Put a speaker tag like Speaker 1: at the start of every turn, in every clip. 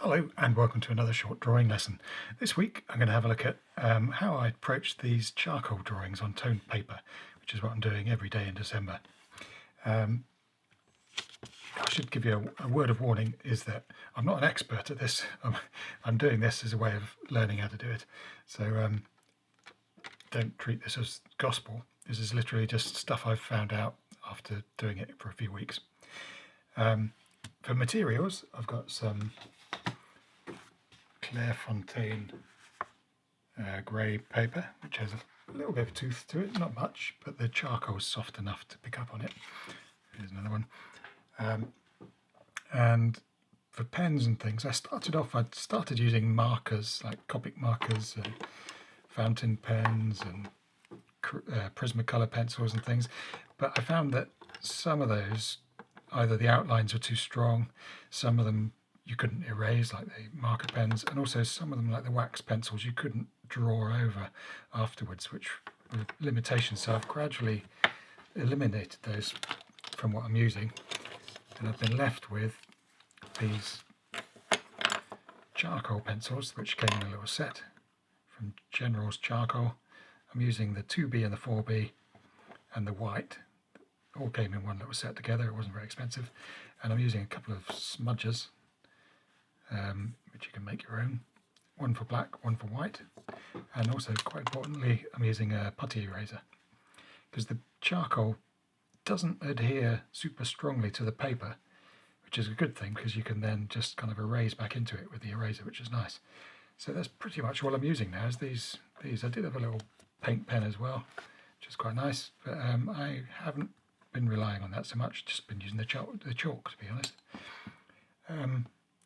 Speaker 1: Hello and welcome to another short drawing lesson. This week I'm going to have a look at how I approach these charcoal drawings on toned paper, which is what I'm doing every day in December. I should give you a word of warning, is that I'm not an expert at this. I'm doing this as a way of learning how to do it. So don't treat this as gospel. This is literally just stuff I've found out after doing it for a few weeks. For materials, I've got some Clairefontaine grey paper, which has a little bit of tooth to it, not much, but the charcoal is soft enough to pick up on it. Here's another one. And for pens and things, I'd started using markers, like Copic markers and fountain pens and Prismacolor pencils and things, but I found that some of those, either the outlines were too strong, some of them you couldn't erase, like the marker pens, and also some of them, like the wax pencils, you couldn't draw over afterwards, which were limitations. So I've gradually eliminated those from what I'm using, and I've been left with these charcoal pencils, which came in a little set from General's Charcoal. I'm using the 2B and the 4B and the white. All came in one little set together. It wasn't very expensive. And I'm using a couple of smudges, which you can make your own. One for black, one for white. And also, quite importantly, I'm using a putty eraser, because the charcoal doesn't adhere super strongly to the paper, which is a good thing, because you can then just kind of erase back into it with the eraser, which is nice. So that's pretty much all I'm using now, is these. I did have a little paint pen as well, which is quite nice, but I haven't been relying on that so much, just been using the chalk, to be honest.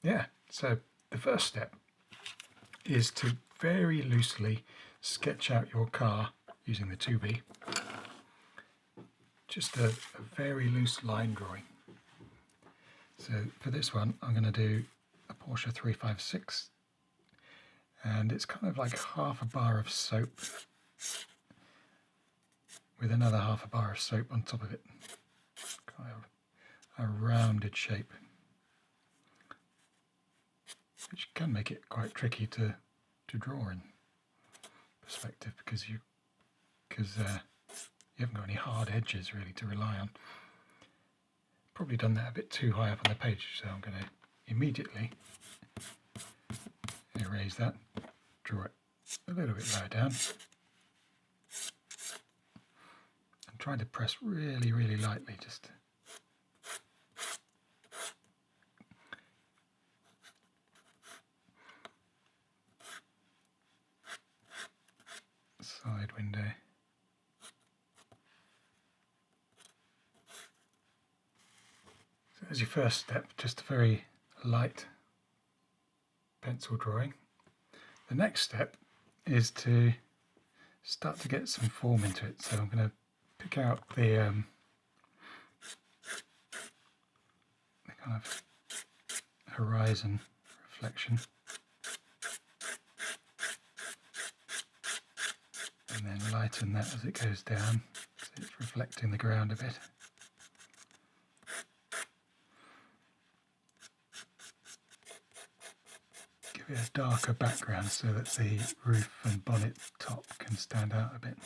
Speaker 1: Yeah, so the first step is to very loosely sketch out your car using the 2B. Just a very loose line drawing. So for this one, I'm going to do a Porsche 356, and it's kind of like half a bar of soap with another half a bar of soap on top of it. Kind of a rounded shape, which can make it quite tricky to draw in perspective, because you haven't got any hard edges really to rely on. Probably done that a bit too high up on the page, so I'm going to immediately erase that, draw it a little bit lower down, and try to press really, really lightly, just side window. So as your first step, just a very light pencil drawing. The next step is to start to get some form into it. So I'm going to pick out the kind of horizon reflection, and then lighten that as it goes down, so it's reflecting the ground a bit. Give it a darker background so that the roof and bonnet top can stand out a bit.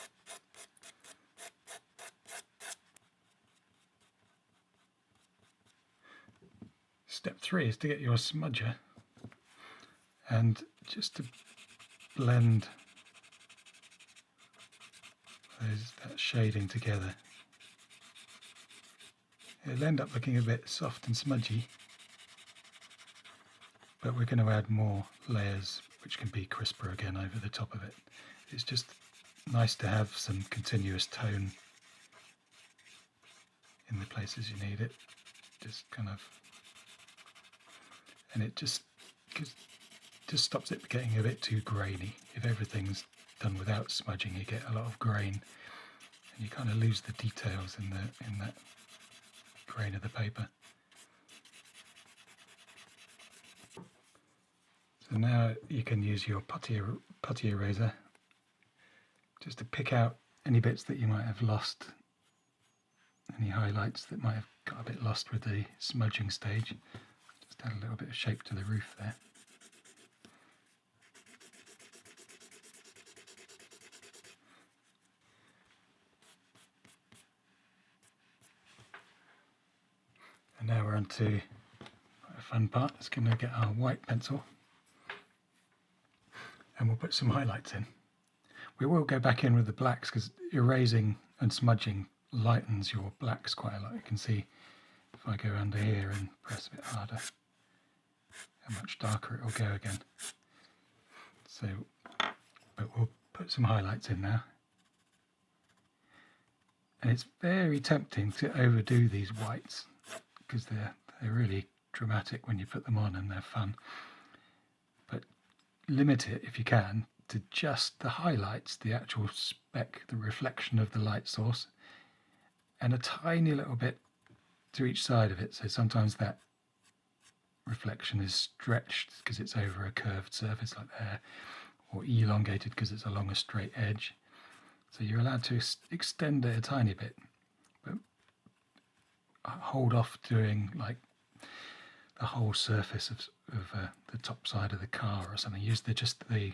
Speaker 1: Step 3 is to get your smudger and just to blend that shading together. It'll end up looking a bit soft and smudgy, but we're going to add more layers which can be crisper again over the top of it. It's just nice to have some continuous tone in the places you need it. Just kind of, and it just stops it getting a bit too grainy. If everything's done without smudging, you get a lot of grain, and you kind of lose the details in that grain of the paper. So now you can use your putty eraser just to pick out any bits that you might have lost, any highlights that might have got a bit lost with the smudging stage. Just add a little bit of shape to the roof there. onto a fun part. It's going to get our white pencil and we'll put some highlights in. We will go back in with the blacks because erasing and smudging lightens your blacks quite a lot. You can see if I go under here and press a bit harder how much darker it will go again. So, but we'll put some highlights in now. And it's very tempting to overdo these whites because they're really dramatic when you put them on and they're fun. But limit it if you can to just the highlights, the actual speck, the reflection of the light source, and a tiny little bit to each side of it. So sometimes that reflection is stretched because it's over a curved surface like there, or elongated because it's along a straight edge. So you're allowed to extend it a tiny bit, but hold off doing like the whole surface of the top side of the car or something. Use just the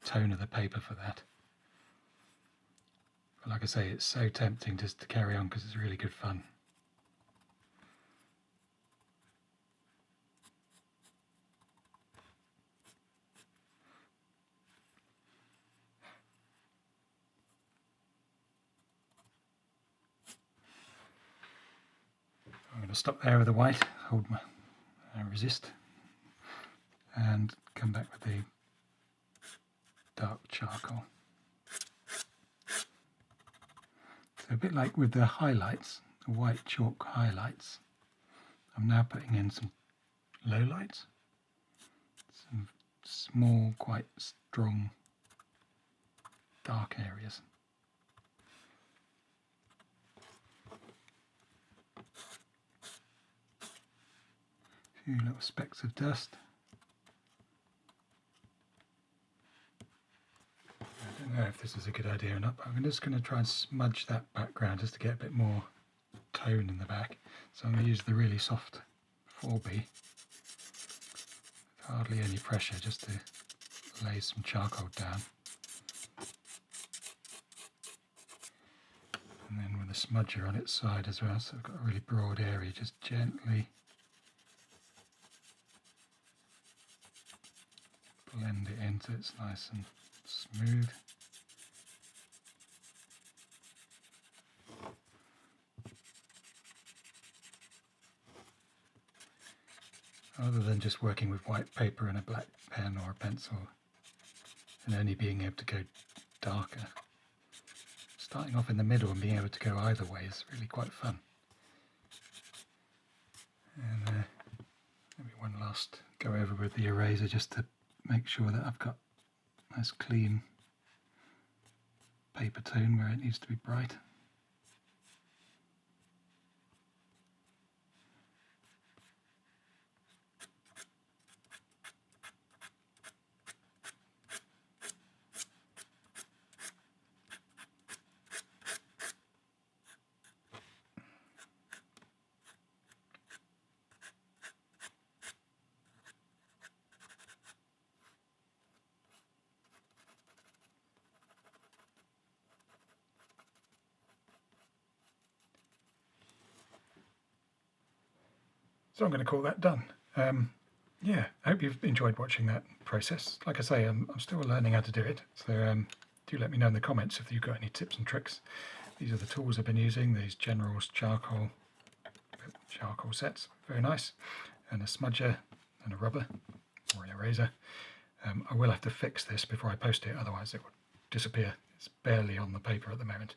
Speaker 1: tone of the paper for that. But like I say, it's so tempting just to carry on because it's really good fun. I'm going to stop there with the white, hold my resist, and come back with the dark charcoal. So a bit like with the highlights, the white chalk highlights, I'm now putting in some lowlights, some small, quite strong dark areas. A few little specks of dust. I don't know if this is a good idea or not, but I'm just going to try and smudge that background just to get a bit more tone in the back. So I'm going to use the really soft 4B, with hardly any pressure, just to lay some charcoal down. And then with a smudger on its side as well, so I've got a really broad area, just gently blend it in so it's nice and smooth. Other than just working with white paper and a black pen or a pencil and only being able to go darker, starting off in the middle and being able to go either way is really quite fun. And maybe one last go over with the eraser just to make sure that I've got nice clean paper tone where it needs to be bright. So I'm going to call that done. Yeah, I hope you've enjoyed watching that process. Like I say, I'm still learning how to do it, so do let me know in the comments if you've got any tips and tricks. These are the tools I've been using, these General's charcoal sets, very nice, and a smudger and a rubber, or an eraser. I will have to fix this before I post it, otherwise it would disappear. It's barely on the paper at the moment.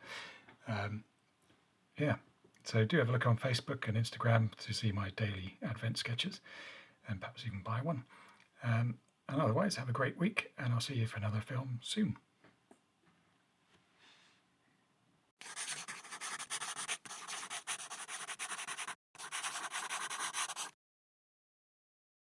Speaker 1: Yeah. So do have a look on Facebook and Instagram to see my daily advent sketches and perhaps even buy one. And otherwise, have a great week and I'll see you for another film soon.